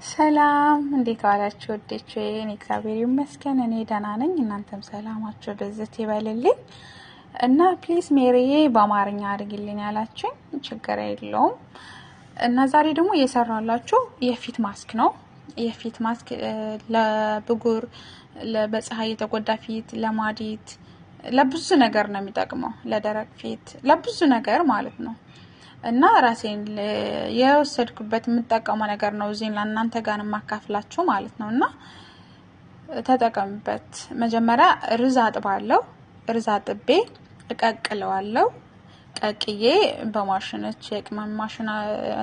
ሰላም እንዴት ዋላችሁ ወዴቼ እኔ እግዚአብሔር ይመስገን እኔ ደህና ነኝ እናንተም ሰላማችሁ በዝት ይበልልኝ እና ፕሊዝ ሜሪዬ በአማርኛ አድርግልኝ ያላችሁኝ ችግር የለውም እና ዛሬ ደግሞ እየሰራላችሁ የፊት ማስክ ነው የፊት ማስክ ለብጉር ለበፀሐይ የተጎዳ ፊት ለማዲት ለብዙ ነገር ነው የሚጠቅመው ለደረቅ ፊት ለብዙ ነገር ማለት ነው እና ራሴን የወሰድኩበት የምጠቀመው ነገር ነው እዚህን ለእናንተ ጋር ማካፍላችሁ ማለት ነውና ተጠቀምበት መጀመሪያ ርዝ አጥባለሁ ርዝ አጥቤ እቀቅለዋለሁ ቀቅዬ በማሽነች የቅመም ማሽና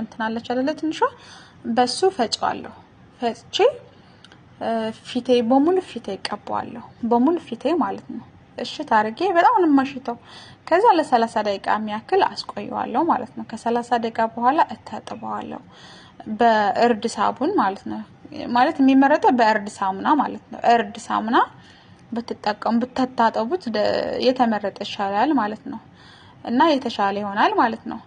እንትናለች አይደለ ትንሿ በሱ ፈጫዋለሁ ፈጭቼ ፊቴ በሙሉ ፊቴ ቀባዋለሁ በሙሉ ፊቴ ማለት ነው እሺ ታርጌ በጣም ነው ማሽተው ከዛ ለ30 ደቂቃ የሚያክል አስቆየዋለሁ ማለት ነው ከ30 ደቂቃ በኋላ እታጠበዋለሁ በእርድ ሳቡን ማለት ነው ማለት የሚመረጠው በእርድ ሳሙና ማለት ነው እርድ ሳሙና በተጠቀሙ በተታጠቡት የተመረጠ ይሻላል ማለት ነው እና የተሻለ ይሆናል ማለት ነው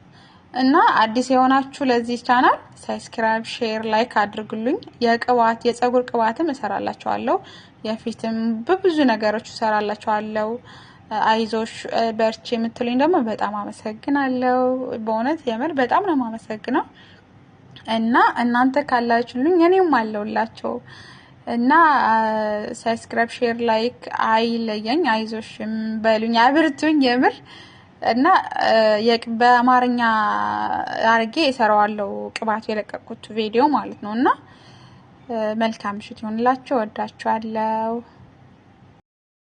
እና አዲስ የሆናችሁ ለዚህ ቻናል ሰብስክራይብ ሼር ላይክ አድርጉልኝ የቅባት የፀጉር ቅባትም እሰራላችኋለሁ የፊትም በብዙ ነገሮች እሰራላችኋለሁ አይዞሽ በርቺ የምትሉኝ ደግሞ በጣም አመሰግናለሁ በእውነት የምር በጣም ነው ማመሰግነው እና እናንተ ካላችሁልኝ እኔም አለውላችሁ እና ሰብስክራይብ ሼር ላይክ አይለየኝ አይዞሽም በሉኝ አብርቱኝ የምር እና በአማርኛ አርጌ እሰራዋለሁ ቅባት የለቀቁት ቪዲዮ ማለት ነውና መልካም ምሽት ይሁንላችሁ ወዳችኋለሁ